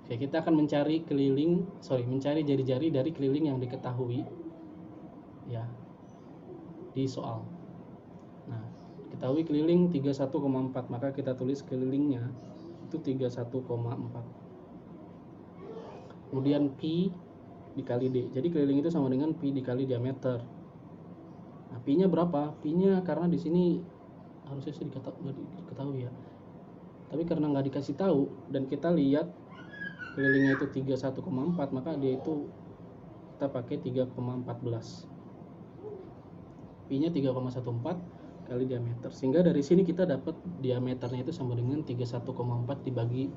Oke, kita akan mencari jari-jari dari keliling yang diketahui ya di soal. Nah, ketahui keliling 31,4, maka kita tulis kelilingnya itu 31,4. Kemudian pi dikali d. Jadi keliling itu sama dengan pi dikali diameter. Nah, pi-nya berapa? Pi-nya karena di sini harusnya sih diketahui ya. Tapi karena nggak dikasih tahu dan kita lihat kelilingnya itu 31,4, maka dia itu kita pakai 3,14. Pi-nya 3,14 kali diameter. Sehingga dari sini kita dapat diameternya itu sama dengan 31,4 dibagi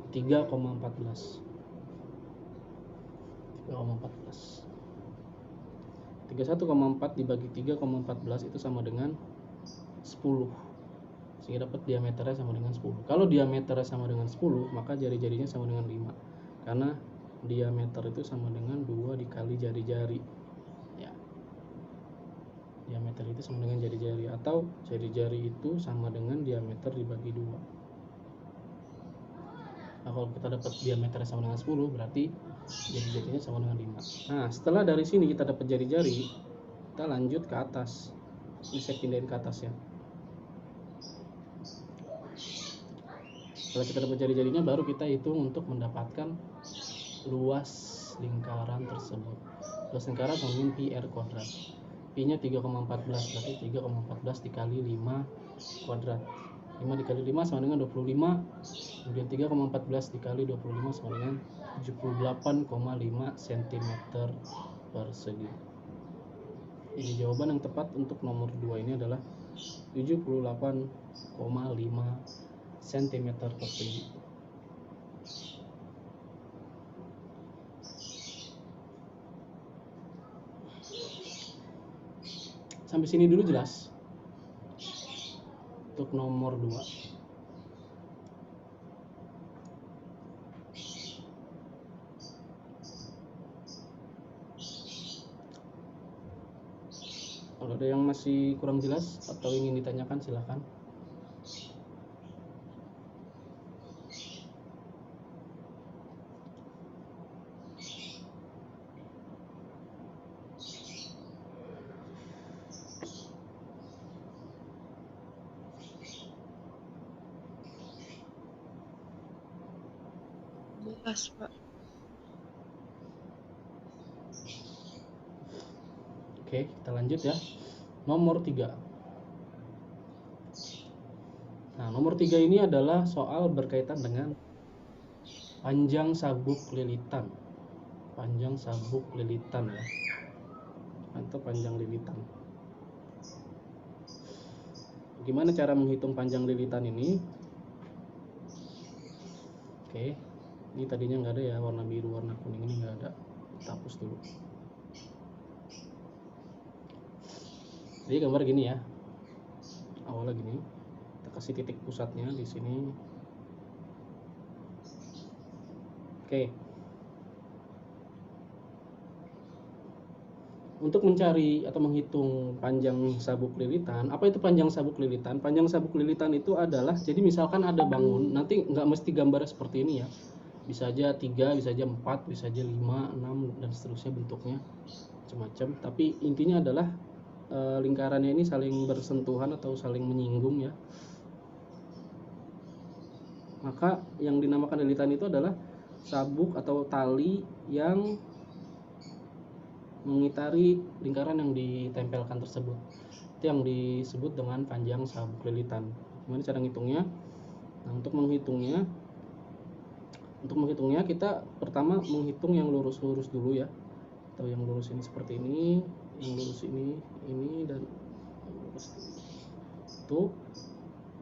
3,14. 31,4 dibagi 3,14 itu sama dengan 10. Sehingga dapat diameternya sama dengan 10. Kalau diameternya sama dengan 10, maka jari-jarinya sama dengan 5. Karena diameter itu sama dengan 2 dikali jari-jari. Ya. Diameter itu sama dengan jari-jari, atau jari-jari itu sama dengan diameter dibagi 2. Nah, kalau kita dapat diameternya sama dengan 10, berarti jari-jarinya sama dengan 5. Nah, setelah dari sini kita dapat jari-jari, kita lanjut ke atas. Ini saya pindahin ke atas ya. Setelah kita dapat jari-jarinya, baru kita hitung untuk mendapatkan luas lingkaran tersebut. Luas lingkaran sama dengan pi r kuadrat. Pi-nya 3,14, berarti 3,14 dikali 5 kuadrat. 5 dikali 5 sama dengan 25. Kemudian 3,14 dikali 25 sama dengan 78,5 cm persegi. Jadi jawaban yang tepat untuk nomor 2 ini adalah 78,5 cm persegi. Sampai sini dulu jelas untuk nomor 2. Kalau ada yang masih kurang jelas atau ingin ditanyakan, silahkan. Jelas, Pak. Oke, kita lanjut ya. Nomor 3. Nah, nomor 3 ini adalah soal berkaitan dengan panjang sabuk lilitan. Panjang sabuk lilitan ya. Atau panjang lilitan. Gimana cara menghitung panjang lilitan ini? Oke, ini tadinya nggak ada ya, warna biru, warna kuning ini nggak ada. Kita hapus dulu. Jadi gambar gini ya. Awalnya gini. Kita kasih titik pusatnya di sini. Oke. Untuk mencari atau menghitung panjang sabuk lilitan, apa itu panjang sabuk lilitan? Panjang sabuk lilitan itu adalah, jadi misalkan ada bangun, nanti nggak mesti gambarnya seperti ini ya. Bisa aja 3, bisa aja 4, bisa aja 5, 6, dan seterusnya bentuknya. Macam-macam. Tapi intinya adalah lingkarannya ini saling bersentuhan atau saling menyinggung ya. Maka yang dinamakan lilitan itu adalah sabuk atau tali yang mengitari lingkaran yang ditempelkan tersebut. Itu yang disebut dengan panjang sabuk lilitan. Gimana cara ngitungnya? Nah, untuk menghitungnya kita pertama menghitung yang lurus-lurus dulu ya. Atau yang lurus ini seperti ini, yang lurus ini, dan lurus itu.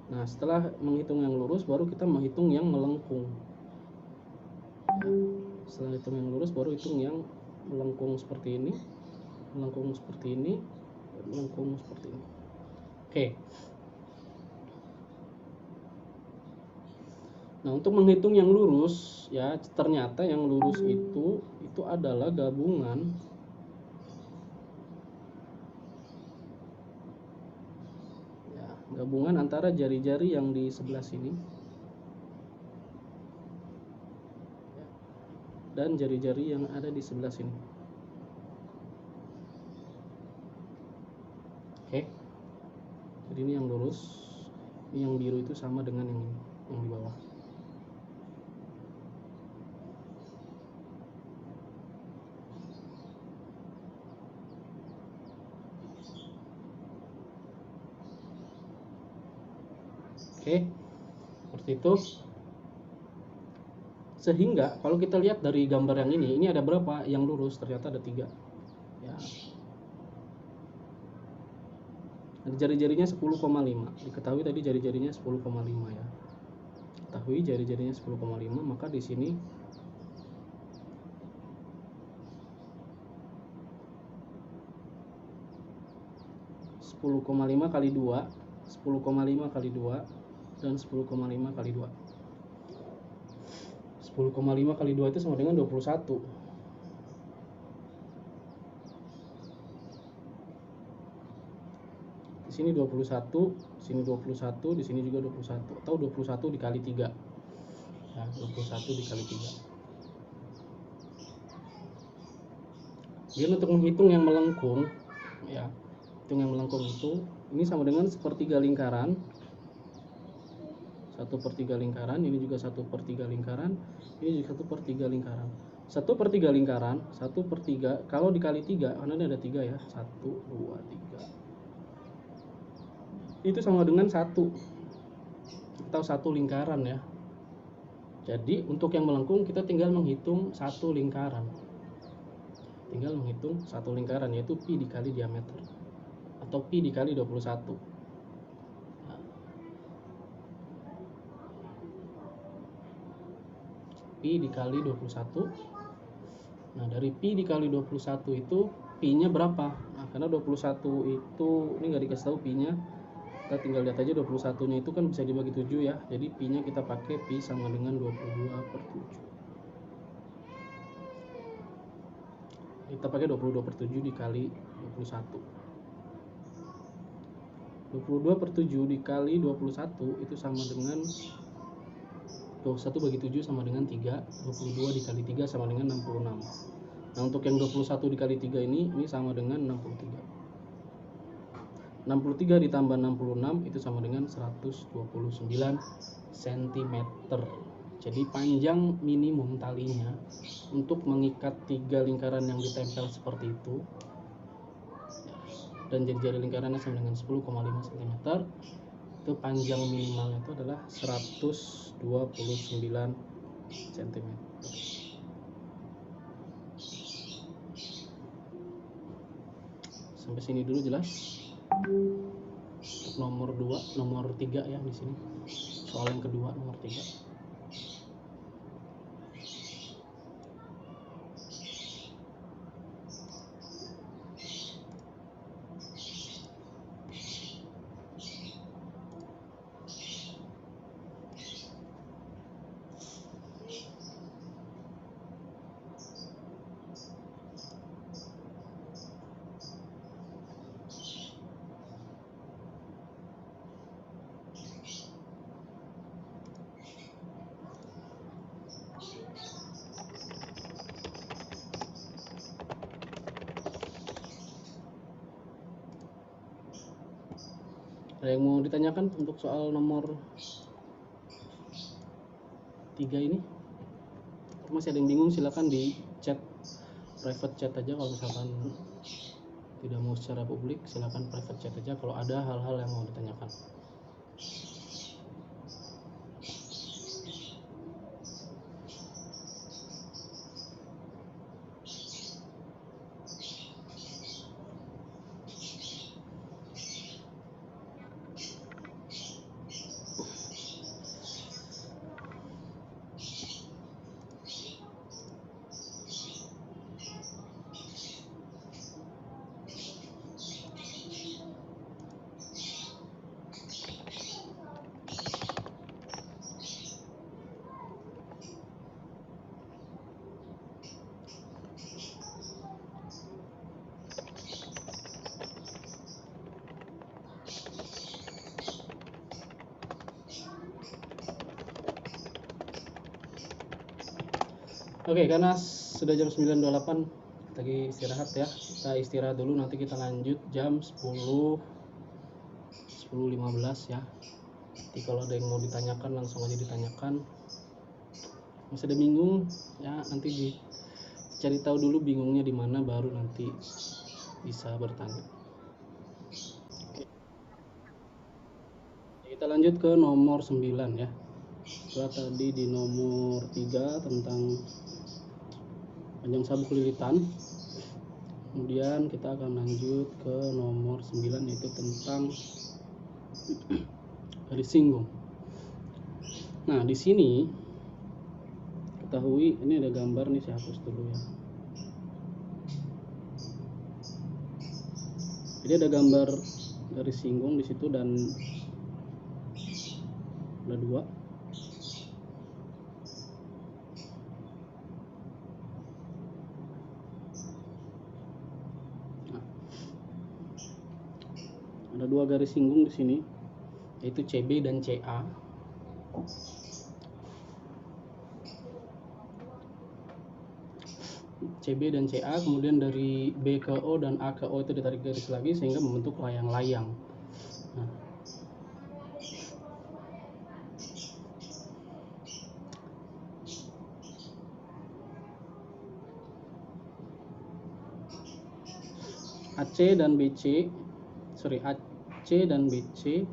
Nah, setelah menghitung yang lurus, baru kita menghitung yang melengkung. Setelah hitung yang lurus, baru hitung yang melengkung seperti ini, melengkung seperti ini, dan melengkung seperti ini. Oke. Nah, untuk menghitung yang lurus ya, ternyata yang lurus itu adalah gabungan ya, gabungan antara jari-jari yang di sebelah sini dan jari-jari yang ada di sebelah sini. Oke. Jadi ini yang lurus, ini yang biru itu sama dengan yang ini, yang di bawah. Oke, seperti itu. Sehingga kalau kita lihat dari gambar yang ini ada berapa yang lurus? Ternyata ada 3 ya. Jari-jarinya 10,5. Diketahui tadi jari-jarinya 10,5 ya. Ketahui jari-jarinya 10,5, maka di sini kali 2, 10,5 kali 2 dan 10,5 kali 2. 10,5 kali 2 itu sama dengan 21. Di sini 21, di sini 21, di sini juga 21, atau 21 dikali 3. Ya, 21 dikali 3. Kemudian untuk menghitung yang melengkung, ya, hitung yang melengkung itu ini sama dengan 1/3 lingkaran. 1/3 lingkaran, ini juga 1/3 lingkaran, ini juga 1/3 lingkaran. 1/3 lingkaran, 1/3 kalau dikali 3, karena ini ada 3 ya, 1, 2, 3. Itu sama dengan 1 atau 1 lingkaran ya. Jadi untuk yang melengkung kita tinggal menghitung 1 lingkaran. Tinggal menghitung 1 lingkaran, yaitu pi dikali diameter atau pi dikali 21. Pi dikali 21. Nah, dari pi dikali 21 itu pi-nya berapa? Nah, karena 21 itu ini nggak dikasih tahu pi-nya. Kita tinggal lihat aja 21-nya itu kan bisa dibagi 7 ya. Jadi pi-nya kita pakai pi sama dengan 22/7. Kita pakai 22/7 dikali 21. 22/7 dikali 21 itu sama dengan 21 bagi 7 sama dengan 3, 22 dikali 3 sama dengan 66. Nah, untuk yang 21 dikali 3 ini sama dengan 63. 63 ditambah 66 itu sama dengan 129 cm. Jadi panjang minimum talinya untuk mengikat 3 lingkaran yang ditempel seperti itu, dan jari-jari lingkarannya sama dengan 10,5 cm, itu panjang minimalnya itu adalah 129 cm. Sampai sini dulu jelas. Nomor 3 ya di sini. Soal yang kedua nomor 3. Ada yang mau ditanyakan untuk soal nomor 3 ini? Masih ada yang bingung, silakan di chat, private chat aja. Kalau misalkan tidak mau secara publik, silakan private chat aja kalau ada hal-hal yang mau ditanyakan. Oke, karena sudah jam 9.28 lagi istirahat ya. Kita istirahat dulu, nanti kita lanjut jam 10.15 ya. Jadi kalau ada yang mau ditanyakan langsung aja ditanyakan. Masih ada bingung ya, nanti dicari tahu dulu bingungnya di mana, baru nanti bisa bertanya. Oke. Kita lanjut ke nomor 9 ya. Setelah tadi di nomor 3 tentang panjang sabuk lilitan, kemudian kita akan lanjut ke nomor 9 yaitu tentang garis singgung. Nah, di sini ketahui ini ada gambar nih, saya hapus dulu ya. Jadi ada gambar garis singgung di situ dan ada dua. Nah, ada dua garis singgung di sini, yaitu CB dan CA. CB dan CA, kemudian dari B ke O dan A ke O itu ditarik garis lagi sehingga membentuk layang-layang. Nah, AC dan BC, AC dan BC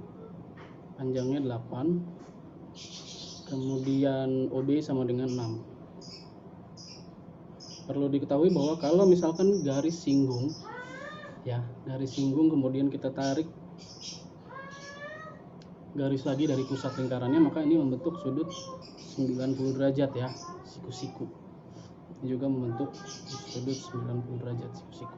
panjangnya 8, kemudian OB sama dengan 6. Perlu diketahui bahwa kalau misalkan garis singgung ya, garis singgung kemudian kita tarik garis lagi dari pusat lingkarannya, maka ini membentuk sudut 90 derajat ya, siku-siku. Ini juga membentuk sudut 90 derajat siku-siku.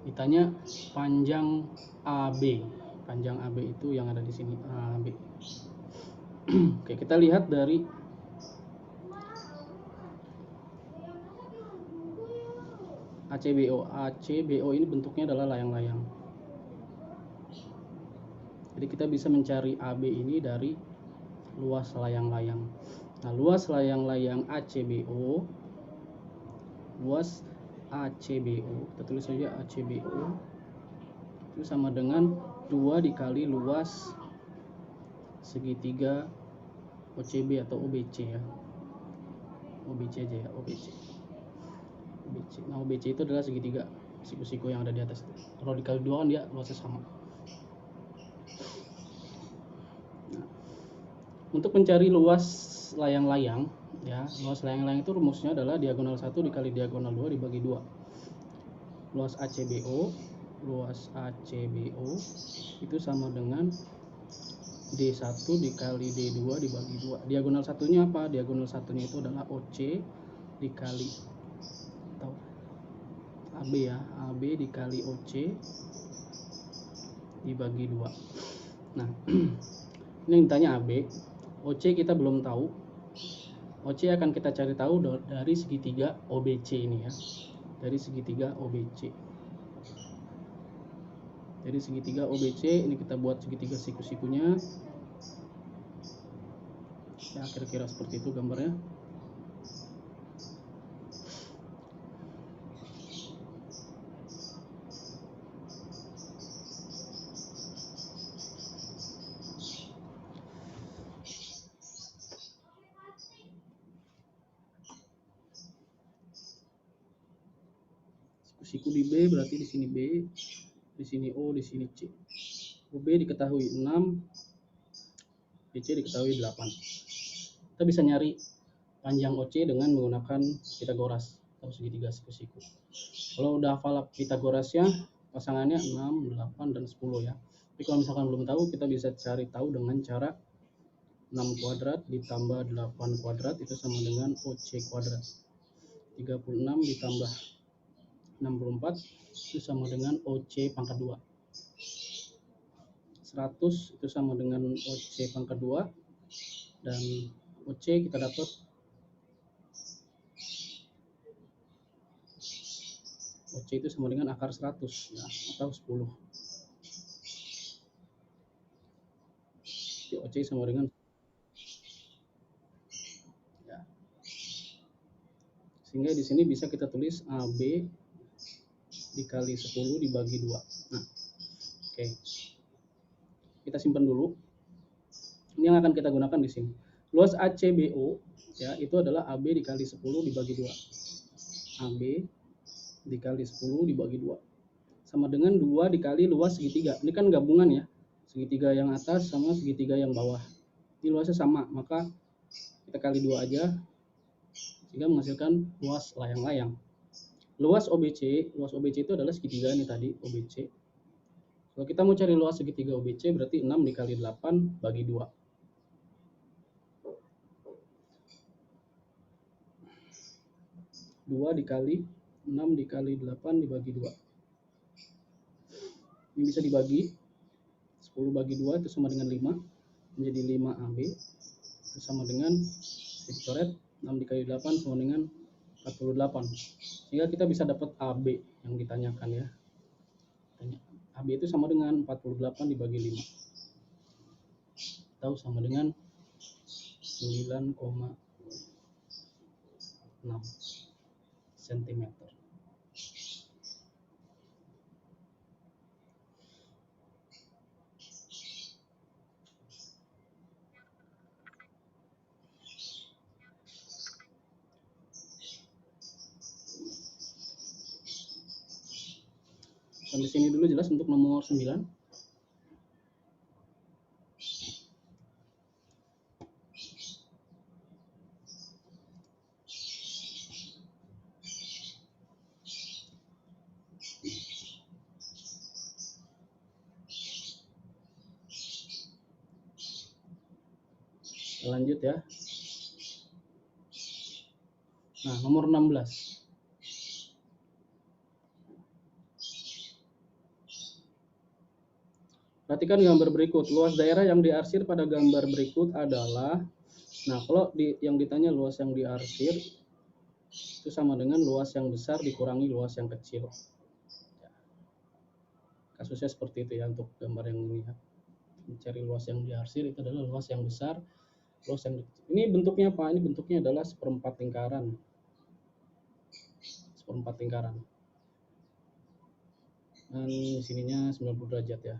Ditanya panjang AB. Panjang AB itu yang ada di sini, AB. Oke, kita lihat dari ACBO. ACBO ini bentuknya adalah layang-layang. Jadi kita bisa mencari AB ini dari luas layang-layang. Nah, luas layang-layang ACBO, luas ACBO, kita tulis saja ACBO, itu sama dengan 2 dikali luas segitiga OCB atau OBC ya. OBC aja ya, OBC. Nah, OBC itu adalah segitiga siku-siku yang ada di atas. Kalau dikali 2 kan dia luasnya sama. Nah, untuk mencari luas layang-layang ya, luas layang-layang itu rumusnya adalah diagonal 1 dikali diagonal 2 dibagi 2. Luas ACBO itu sama dengan D1 dikali D2 dibagi 2. Diagonal satunya apa? Diagonal satunya itu adalah OC dikali atau AB ya, AB dikali OC dibagi 2. Nah, ini yang ditanya AB. OC kita belum tahu. OC akan kita cari tahu dari segitiga OBC ini ya. Dari segitiga OBC. Dari segitiga OBC ini kita buat segitiga siku-sikunya. Ya, kira-kira seperti itu gambarnya. Siku di B berarti di sini B, di sini O, di sini C. OB diketahui 6, BC diketahui 8. Kita bisa nyari panjang OC dengan menggunakan Pitagoras atau segitiga siku-siku. Kalau udah hafal Pitagorasnya, pasangannya 6, 8, dan 10 ya. Tapi kalau misalkan belum tahu, kita bisa cari tahu dengan cara 6 kuadrat ditambah 8 kuadrat itu sama dengan OC kuadrat. 36 ditambah 64 itu sama dengan OC pangkat 2. 100 itu sama dengan OC pangkat 2, dan OC kita dapat OC itu sama dengan akar 100 ya, atau 10. Jadi OC sama dengan ya. Sehingga di sini bisa kita tulis AB dikali 10 dibagi 2. Nah, oke. Kita simpan dulu. Ini yang akan kita gunakan di sini. Luas ACBO ya, itu adalah AB dikali 10 dibagi 2. AB dikali 10 dibagi 2 sama dengan 2 dikali luas segitiga. Ini kan gabungan ya, segitiga yang atas sama segitiga yang bawah. Ini luasnya sama, maka kita kali 2 aja sehingga menghasilkan luas layang-layang. Luas OBC itu adalah segitiga ini tadi, OBC. Kalau kita mau cari luas segitiga OBC berarti 6 dikali 8 bagi 2. 2 dikali 6 dikali 8 dibagi 2. Ini bisa dibagi 10 bagi 2 itu sama dengan 5, menjadi 5 AB itu sama dengan dicoret 6 dikali 8 sama dengan 48. Sehingga kita bisa dapat AB yang ditanyakan ya. AB itu sama dengan 48 dibagi 5. Tahu sama dengan 9,6 cm. Sampai sini dulu jelas untuk nomor 9. Lanjut ya. Nah, nomor 16. Perhatikan gambar berikut. Luas daerah yang diarsir pada gambar berikut adalah, nah kalau yang ditanya luas yang diarsir itu sama dengan luas yang besar dikurangi luas yang kecil. Kasusnya seperti itu ya untuk gambar yang ini ya. Mencari luas yang diarsir itu adalah luas yang besar, luas yang kecil. Ini bentuknya apa? Ini bentuknya adalah seperempat lingkaran. Seperempat lingkaran. Dan sininya 90 derajat ya.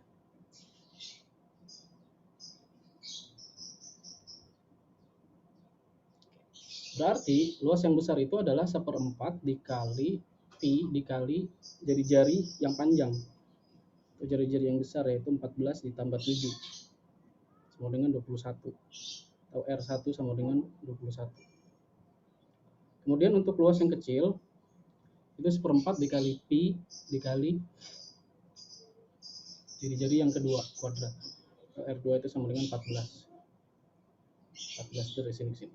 Berarti luas yang besar itu adalah seperempat dikali pi dikali jari-jari yang panjang. Atau jari-jari yang besar yaitu 14 ditambah 7 sama dengan 21. Atau R1 sama dengan 21. Kemudian untuk luas yang kecil itu seperempat dikali pi dikali jari-jari yang kedua kuadrat. Atau R2 itu sama dengan 14. 14 dari sini ke sini.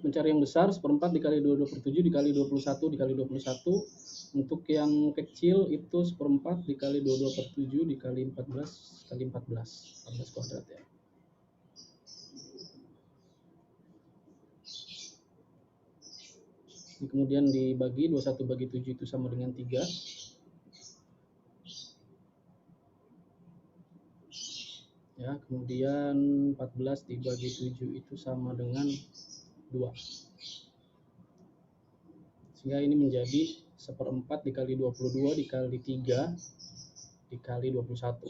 Mencari yang besar seperempat dikali 22/7 dikali 21 dikali 21. Untuk yang kecil itu seperempat dikali 22/7 dikali 14 kali 14 kuadrat ya. Ini kemudian dibagi 21 bagi 7 itu sama dengan 3. Ya, kemudian 14 dibagi 7 itu sama dengan 2. Sehingga ini menjadi seperempat dikali 22 dikali 3 dikali 21.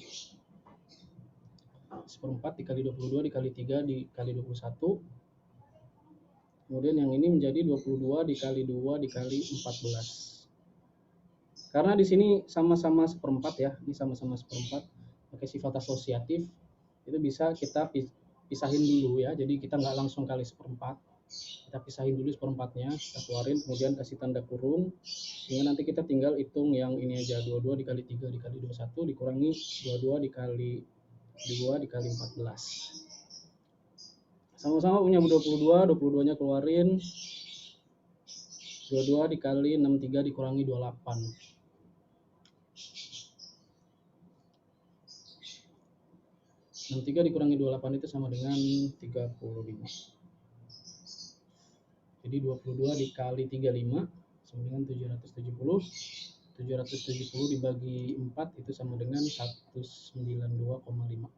Seperempat dikali 22 dikali 3 dikali 21. Kemudian yang ini menjadi 22 dikali 2 dikali 14. Karena di sini sama-sama seperempat ya, ini sama-sama seperempat, pakai sifat asosiatif, itu bisa kita pisahin dulu ya. Jadi kita nggak langsung kali seperempat. Kita pisahin dulu seperempatnya, kita keluarin, kemudian kasih tanda kurung, sehingga nanti kita tinggal hitung yang ini aja, 22 dikali 3 dikali 21 dikurangi 22 dikali 2 dikali 14. Sama-sama punya 22, 22-nya keluarin, 22 dikali 63 dikurangi 28. 63 dikurangi 28 itu sama dengan 35. Jadi 22 dikali 35 sama dengan 770. 770 dibagi 4 itu sama dengan 192,5.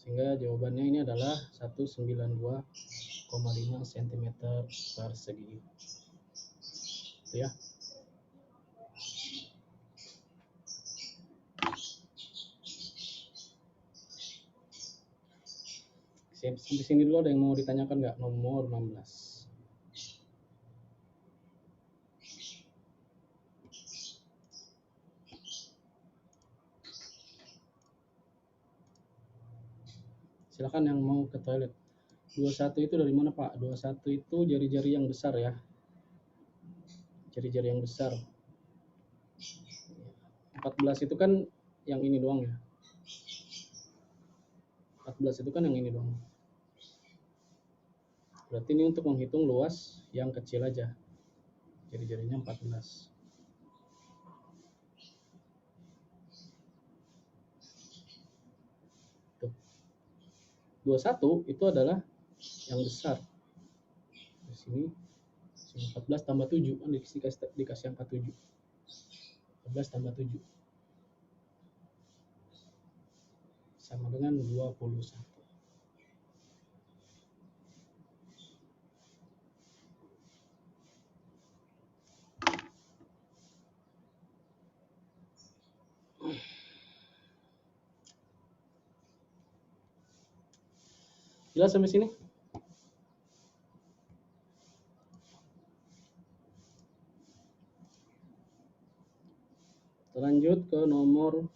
Sehingga jawabannya ini adalah 192,5 cm persegi. Itu ya. Sampai sini dulu, ada yang mau ditanyakan nggak? Nomor 16. Silakan yang mau ke toilet. 21 itu dari mana, Pak? 21 itu jari-jari yang besar ya. Jari-jari yang besar. 14 itu kan yang ini doang ya. 14 itu kan yang ini doang. Berarti ini untuk menghitung luas yang kecil aja. Jari-jarinya 14. Tuh. 21 itu adalah yang besar. Di sini 14 tambah 7 kan dikasih angka 7. 14 tambah 7 sama dengan 21. Jelas sampai sini? Lanjut ke nomor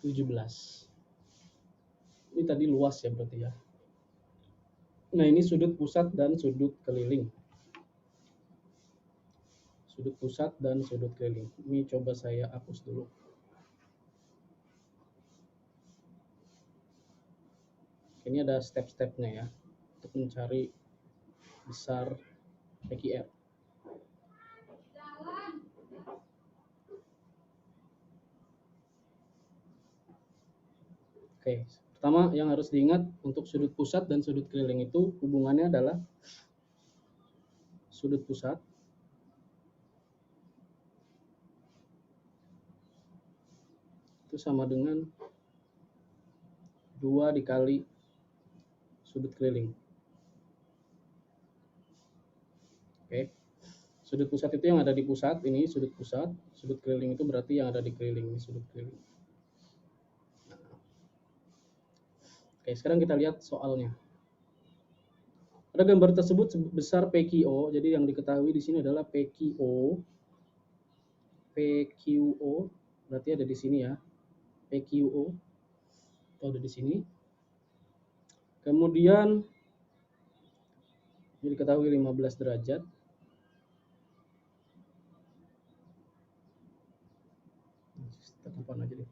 17. Ini tadi luas ya berarti ya. Nah, ini sudut pusat dan sudut keliling. Sudut pusat dan sudut keliling. Ini coba saya hapus dulu. Ini ada step-stepnya ya untuk mencari besar PQR. Oke, pertama yang harus diingat untuk sudut pusat dan sudut keliling itu hubungannya adalah sudut pusat itu sama dengan 2 dikali sudut keliling. Oke. Sudut pusat itu yang ada di pusat, ini sudut pusat. Sudut keliling itu berarti yang ada di keliling, ini sudut keliling. Oke, sekarang kita lihat soalnya. Pada gambar tersebut besar PQO, jadi yang diketahui di sini adalah PQO. PQO berarti ada di sini ya. PQO itu ada di sini. Kemudian ini diketahui 15 derajat. Tekan aja deh.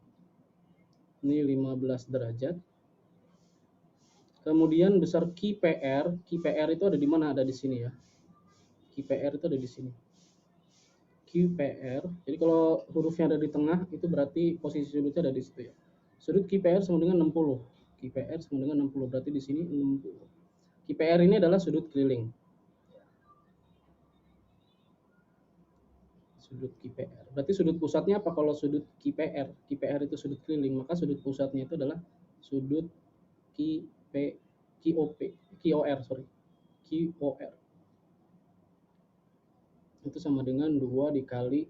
Ini 15 derajat. Kemudian besar QPR, QPR itu ada di mana? Ada di sini ya. QPR itu ada di sini. QPR. Jadi kalau hurufnya ada di tengah itu berarti posisi sudutnya ada di situ ya. Sudut QPR sama dengan 60. QPR sama dengan 60, berarti di sini 60. QPR ini adalah sudut keliling. Sudut QPR. Berarti sudut pusatnya apa kalau sudut QPR? QPR itu sudut keliling, maka sudut pusatnya itu adalah sudut QOR, sorry. QOR. Itu sama dengan 2 dikali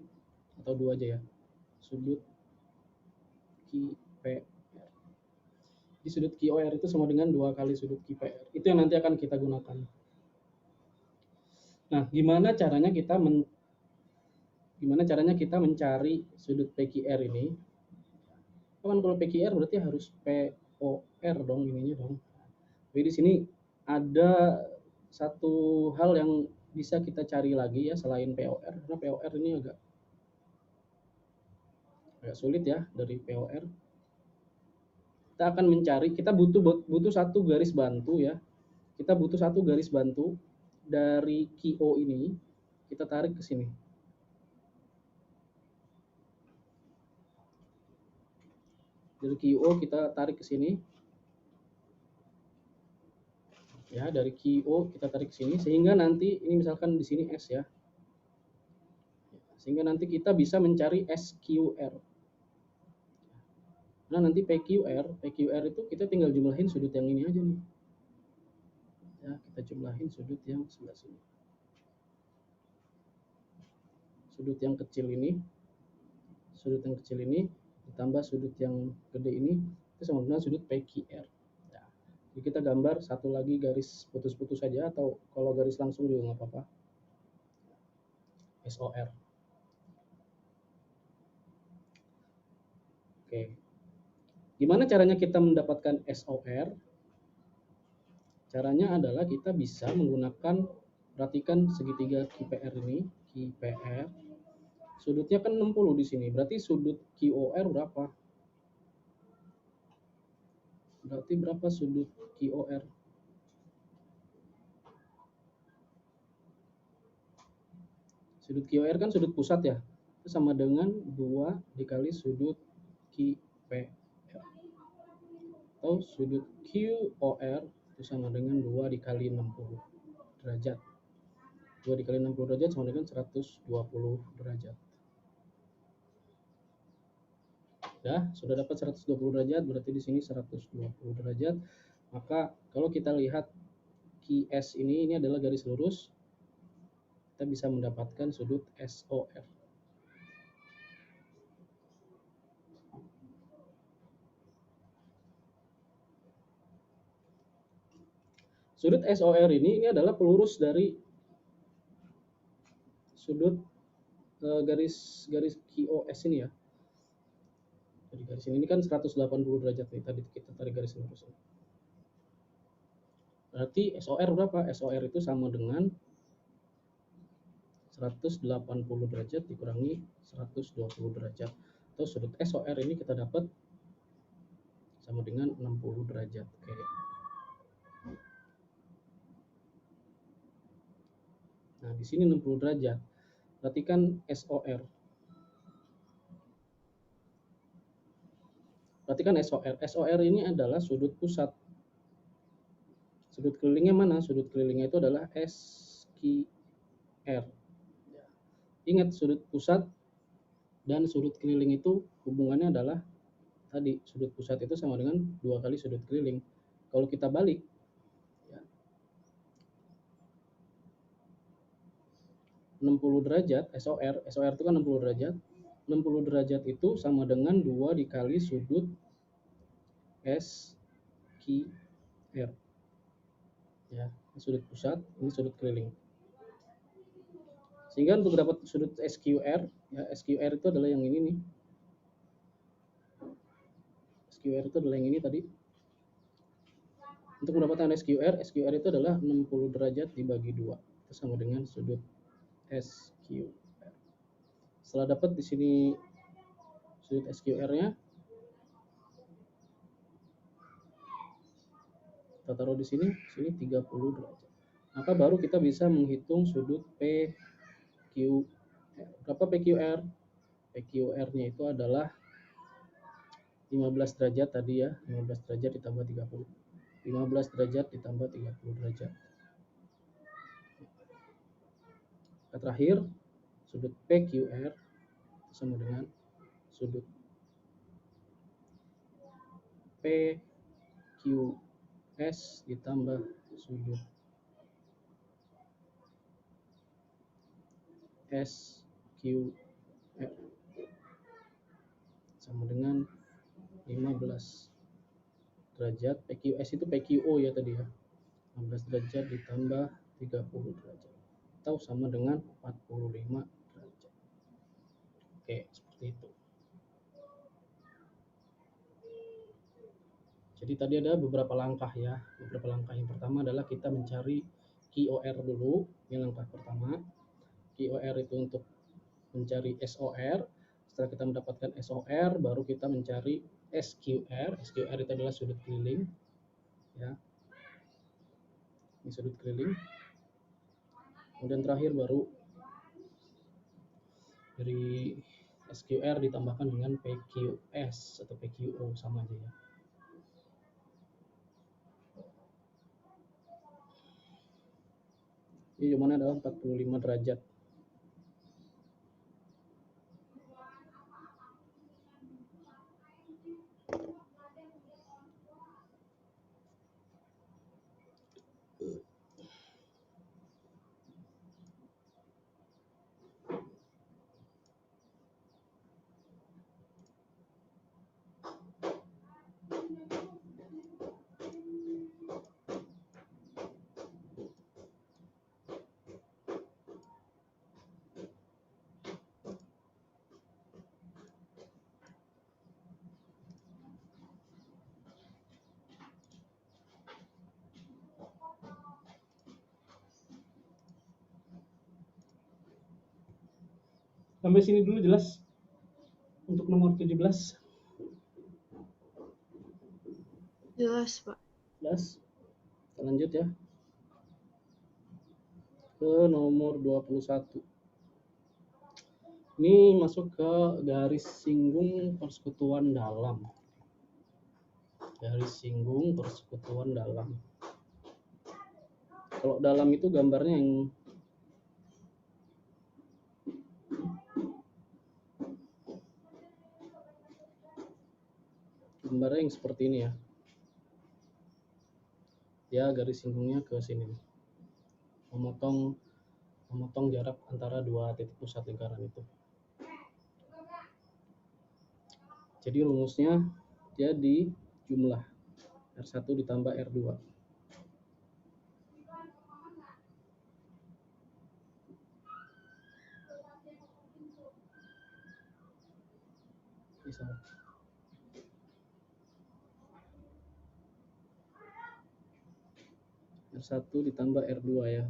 atau 2 aja ya. Sudut QPR. Di sudut QOR itu sama dengan 2 kali sudut QPR. Itu yang nanti akan kita gunakan. Nah, gimana caranya kita mencari sudut PQR ini? Kan kalau PQR berarti harus POR dong, ininya dong. Jadi di sini ada satu hal yang bisa kita cari lagi ya selain POR, karena POR ini agak sulit ya. Dari POR kita akan mencari, kita butuh satu garis bantu ya. Kita butuh satu garis bantu dari QO ini, kita tarik ke sini. Dari QO kita tarik ke sini. Ya, dari QO kita tarik ke sini sehingga nanti ini misalkan di sini S ya. Sehingga nanti kita bisa mencari SQR. Nah, nanti PQR itu kita tinggal jumlahin sudut yang ini aja nih. Ya, kita jumlahin sudut yang sebelah sini. Sudut yang kecil ini ditambah sudut yang gede ini itu sama dengan sudut PQR. Ya. Jadi kita gambar satu lagi garis putus-putus saja, atau kalau garis langsung juga nggak apa-apa. SOR. Oke. Gimana caranya kita mendapatkan SOR? Caranya adalah kita bisa menggunakan, perhatikan segitiga QPR ini, QPR. Sudutnya kan 60 di sini. Berarti sudut QOR berapa? Berarti berapa sudut QOR? Sudut QOR kan sudut pusat ya. Itu sama dengan 2 dikali sudut QPR. Atau sudut QOR itu sama dengan 2 dikali 60 derajat. 2 dikali 60 derajat sama dengan 120 derajat. Ya, sudah dapat 120 derajat, berarti di sini 120 derajat. Maka kalau kita lihat QS ini adalah garis lurus, kita bisa mendapatkan sudut SOR. Sudut SOR ini adalah pelurus dari sudut garis QOS ini ya. Jadi garis ini kan 180 derajat nih, tadi kita tarik garis lurus. Berarti SOR berapa? SOR itu sama dengan 180 derajat dikurangi 120 derajat. Atau sudut SOR ini kita dapat sama dengan 60 derajat. Oke. Nah, di sini 60 derajat. Perhatikan SOR. Perhatikan SOR. SOR ini adalah sudut pusat. Sudut kelilingnya mana? Sudut kelilingnya itu adalah SQR. Ingat, sudut pusat dan sudut keliling itu hubungannya adalah tadi, sudut pusat itu sama dengan 2 kali sudut keliling. Kalau kita balik, ya, 60 derajat SOR itu kan 60 derajat. 60 derajat itu sama dengan 2 dikali sudut SQR. Ya, ini sudut pusat, ini sudut keliling. Sehingga untuk dapat sudut SQR, ya, SQR itu adalah yang ini nih. SQR itu adalah yang ini tadi. Untuk mendapatkan SQR itu adalah 60 derajat dibagi 2. Itu sama dengan sudut SQR. Setelah dapat di sini sudut SQR-nya, kita taruh di sini 30 derajat. Maka baru kita bisa menghitung sudut PQR. Berapa PQR? PQR-nya itu adalah 15 derajat tadi ya, 15 derajat ditambah 30. 15 derajat ditambah 30 derajat. Terakhir, sudut PQR sama dengan sudut PQS ditambah sudut SQR sama dengan 15 derajat. PQS itu PQO ya tadi ya. 15 derajat ditambah 30 derajat atau sama dengan 45 derajat. Oke, seperti itu. Jadi tadi ada beberapa langkah ya. Beberapa langkah. Yang pertama adalah kita mencari QOR dulu. Ini langkah pertama. QOR itu untuk mencari SOR. Setelah kita mendapatkan SOR, baru kita mencari SQR. SQR itu adalah sudut keliling. Ya. Ini sudut keliling. Kemudian terakhir baru dari SQR ditambahkan dengan PQS atau PQO, sama aja ya. Ini jawabannya adalah 45 derajat. Sampai sini dulu jelas untuk nomor 17. Jelas, Pak. Jelas. Kita lanjut ya. Ke nomor 21. Ini masuk ke garis singgung persekutuan dalam. Garis singgung persekutuan dalam. Kalau dalam itu gambarnya yang seperti ini ya. Ya, garis singgungnya ke sini. Memotong jarak antara dua titik pusat lingkaran itu. Jadi rumusnya jadi jumlah R1 ditambah R2. Bisa. R1 ditambah R2 ya.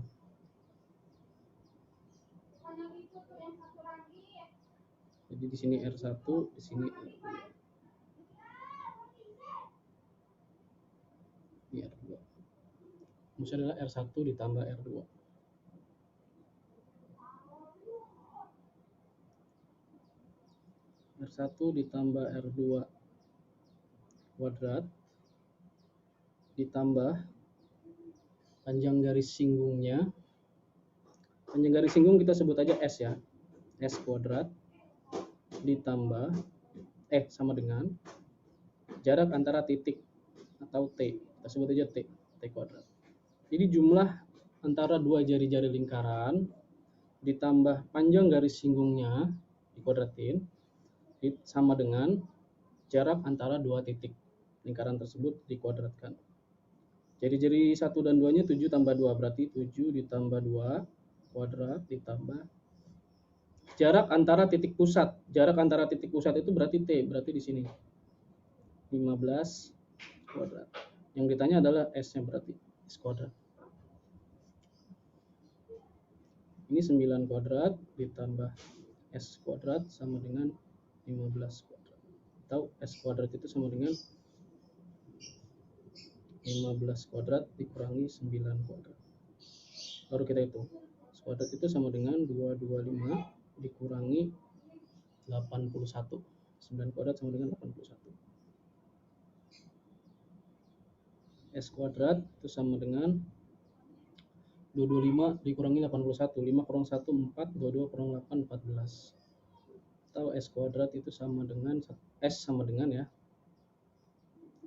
Jadi di sini R1, di sini R2. Ini R2. Rumusnya adalah R1 ditambah R2. R1 ditambah R2 kuadrat ditambah panjang garis singgungnya. Panjang garis singgung kita sebut aja S ya. S kuadrat ditambah sama dengan jarak antara titik atau T. Kita sebut aja T kuadrat. Jadi jumlah antara dua jari-jari lingkaran ditambah panjang garis singgungnya dikuadratin sama dengan jarak antara dua titik lingkaran tersebut dikuadratkan. Jari-jari 1 dan 2-nya 7 tambah 2, berarti 7 ditambah 2 kuadrat ditambah jarak antara titik pusat. Jarak antara titik pusat itu berarti T, berarti di sini 15 kuadrat. Yang ditanya adalah S-nya, berarti S kuadrat. Ini 9 kuadrat ditambah S kuadrat sama dengan 15 kuadrat. Atau S kuadrat itu sama dengan 15 kuadrat dikurangi 9 kuadrat. Baru kita hitung. S kuadrat itu sama dengan 225 dikurangi 81. 9 kuadrat sama dengan 81. S kuadrat itu sama dengan 225 dikurangi 81. 5 kurang 1, 4. 22 kurang 8, 14. Atau S kuadrat itu sama dengan S sama dengan ya.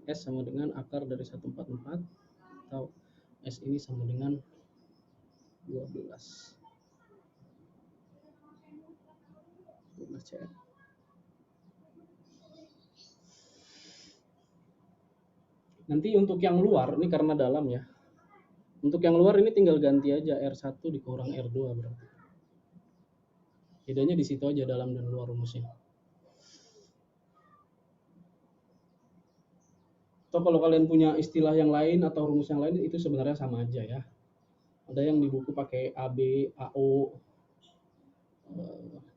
S sama dengan akar dari 144. Atau S ini sama dengan 12. 12 cm. Nanti untuk yang luar, ini karena dalam ya. Untuk yang luar ini tinggal ganti aja R1 dikurang R2 berarti. Bedanya di situ aja, dalam dan luar rumusnya. Atau kalau kalian punya istilah yang lain atau rumus yang lain, itu sebenarnya sama aja ya. Ada yang di buku pakai AB, AO,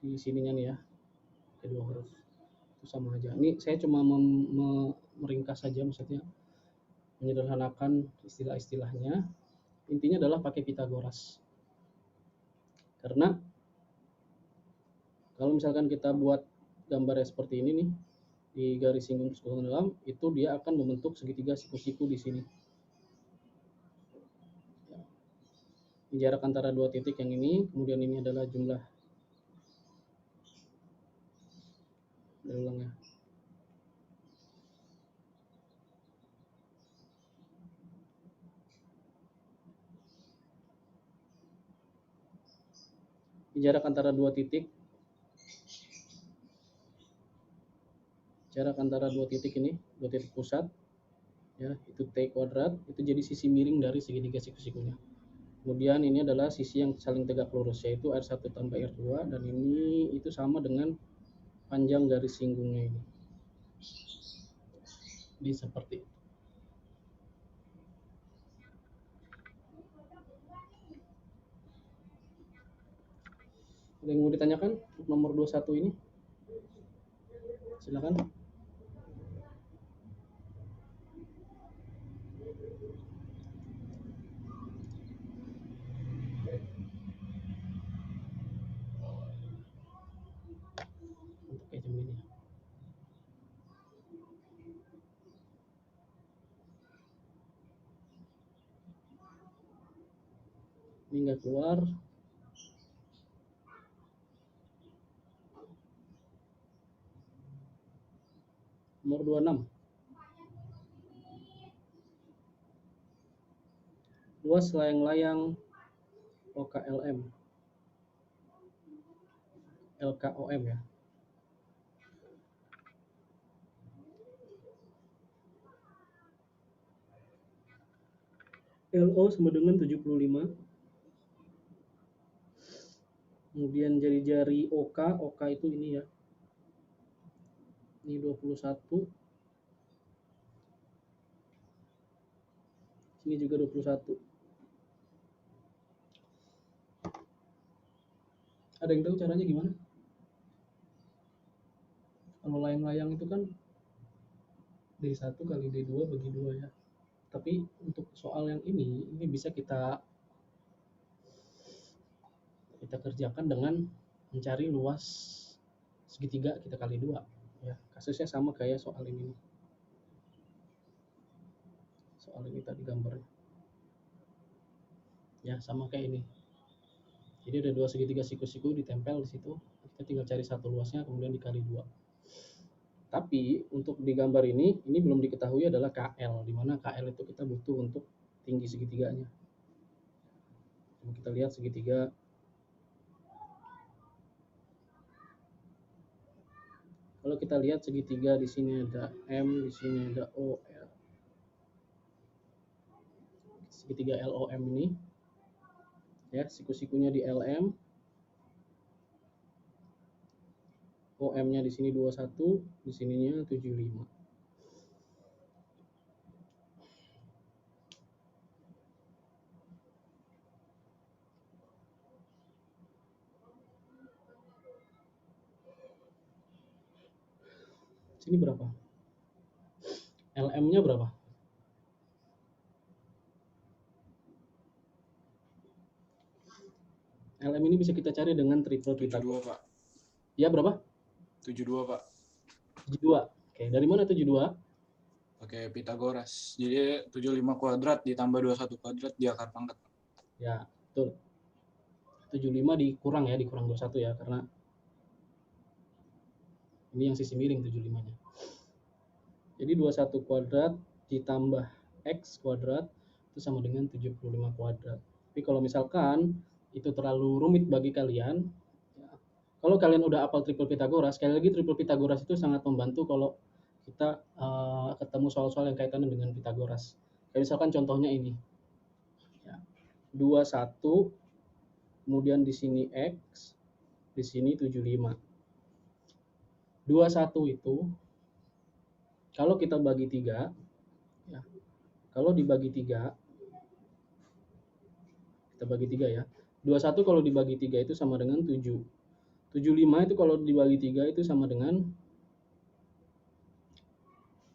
di sininya nih ya, kedua huruf. Itu sama aja. Ini saya cuma meringkas saja, maksudnya menyederhanakan istilah-istilahnya. Intinya adalah pakai Pitagoras. Karena kalau misalkan kita buat gambarnya seperti ini nih, di garis singgung persekutuan dalam, itu dia akan membentuk segitiga siku-siku di sini. Jarak antara dua titik yang ini, kemudian ini adalah jumlah. Ulang ya. Jarak antara dua titik, jarak antara dua titik ini, dua titik pusat, ya itu T kuadrat, itu jadi sisi miring dari segitiga siku-sikunya. Kemudian ini adalah sisi yang saling tegak lurus, yaitu R1 tambah R2, dan ini itu sama dengan panjang garis singgungnya ini. Jadi seperti itu. Ada yang mau ditanyakan nomor 21 ini? Silakan. Untuk jam ini. Ini nggak keluar. Nomor 26. Luas layang-layang OKLM. LKOM ya. LO sama dengan 75. Kemudian jari-jari OK, OK itu ini ya. Ini 21. Sini juga 21. Ada yang tahu caranya gimana? Kalau layang-layang itu kan D1 kali D2 bagi 2 ya. Tapi untuk soal yang ini bisa kita kerjakan dengan mencari luas segitiga kita kali 2 ya. Kasusnya sama kayak soal ini. Soal ini tadi gambarnya. Ya, sama kayak ini. Jadi ada dua segitiga siku-siku ditempel di situ. Kita tinggal cari satu luasnya kemudian dikali 2. Tapi untuk di gambar ini belum diketahui adalah KL, di mana KL itu kita butuh untuk tinggi segitiganya. Coba kita lihat segitiga. Kalau kita lihat segitiga di sini ada M, di sini ada O, L. Segitiga LOM ini, ya siku-sikunya di LM, OM-nya di sini 21, di sininya 75. Sini berapa? LM-nya berapa? LM ini bisa kita cari dengan triple Pythagoras. 72, Pak. Ya, berapa? 72, Pak. 72. Oke, dari mana 72? Pakai Pythagoras. Jadi 75 kuadrat ditambah 21 kuadrat di akar pangkat. Ya, betul. 75 dikurang 21 ya, karena ini yang sisi miring 75-nya. Jadi 21 kuadrat ditambah X kuadrat itu sama dengan 75 kuadrat. Tapi kalau misalkan itu terlalu rumit bagi kalian, ya, kalau kalian udah hafal triple Pythagoras, sekali lagi triple Pythagoras itu sangat membantu kalau kita ketemu soal-soal yang kaitannya dengan Pythagoras. Kayak misalkan contohnya ini. Ya, 21, kemudian di sini X, di sini 75. 21 itu kalau kita bagi 3, ya, kalau dibagi 3, kita bagi 3 ya. 21 kalau dibagi 3 itu sama dengan 7. 75 itu kalau dibagi 3 itu sama dengan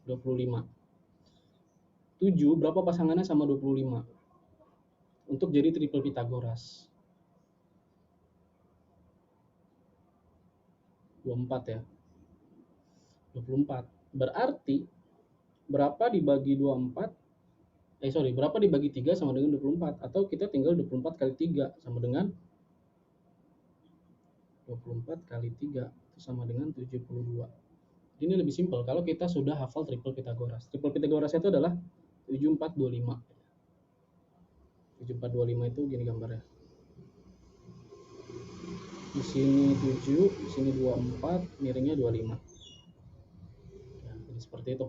25. 7 berapa pasangannya sama 25? Untuk jadi triple Pythagoras. 24 ya. 24. Berarti berapa dibagi 24? Berapa dibagi 3 sama dengan 24? Atau kita tinggal 24 kali 3 sama dengan 24 kali 3 itu sama dengan 72. Ini lebih simpel kalau kita sudah hafal triple Pitagoras. Triple Pitagoras itu adalah 7425. 7425 itu gini gambarnya. Di sini 7, di sini 24, miringnya 25. Ya, jadi seperti itu.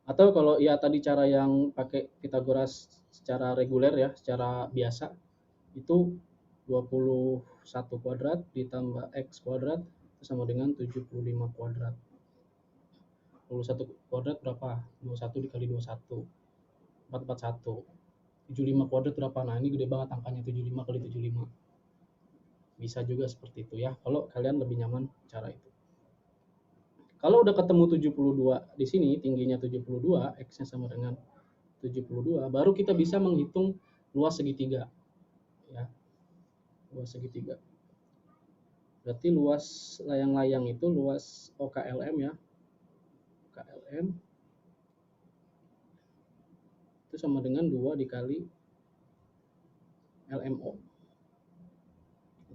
Atau kalau ya tadi cara yang pakai Pitagoras secara reguler ya, secara biasa, itu 21 kuadrat ditambah X kuadrat itu sama dengan 75 kuadrat. 21 kuadrat berapa? 21 dikali 21. 441. 75 kuadrat berapa? Nah, ini gede banget angkanya, 75 kali 75. Bisa juga seperti itu ya, kalau kalian lebih nyaman cara itu. Kalau udah ketemu 72 di sini, tingginya 72, X-nya sama dengan 72, baru kita bisa menghitung luas segitiga. Ya, luas segitiga. Berarti luas layang-layang itu luas OKLM ya. OKLM itu sama dengan 2 dikali LMO.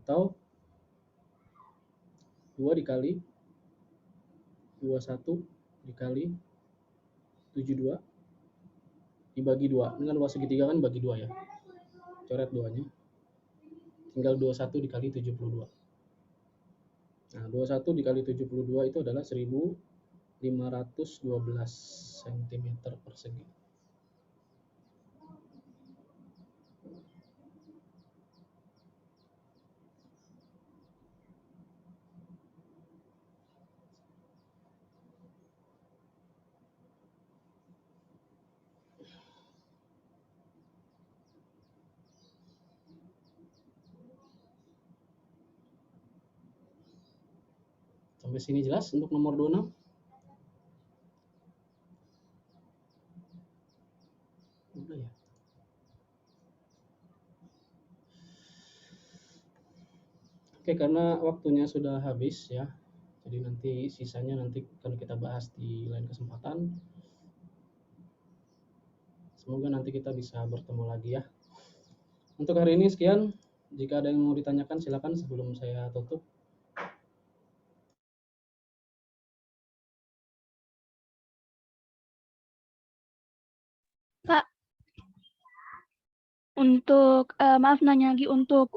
Atau 2 dikali 21 dikali 72 dibagi 2. Ini kan luas segitiga kan bagi 2 ya. Coret 2-nya. Tinggal 21 dikali 72. Nah, 21 dikali 72 itu adalah 1512 cm persegi. Sampai sini jelas untuk nomor 26? Udah ya. Oke, karena waktunya sudah habis ya. Jadi nanti sisanya nanti akan kita bahas di lain kesempatan. Semoga nanti kita bisa bertemu lagi ya. Untuk hari ini sekian. Jika ada yang mau ditanyakan silakan sebelum saya tutup. Kak, untuk maaf nanya lagi untuk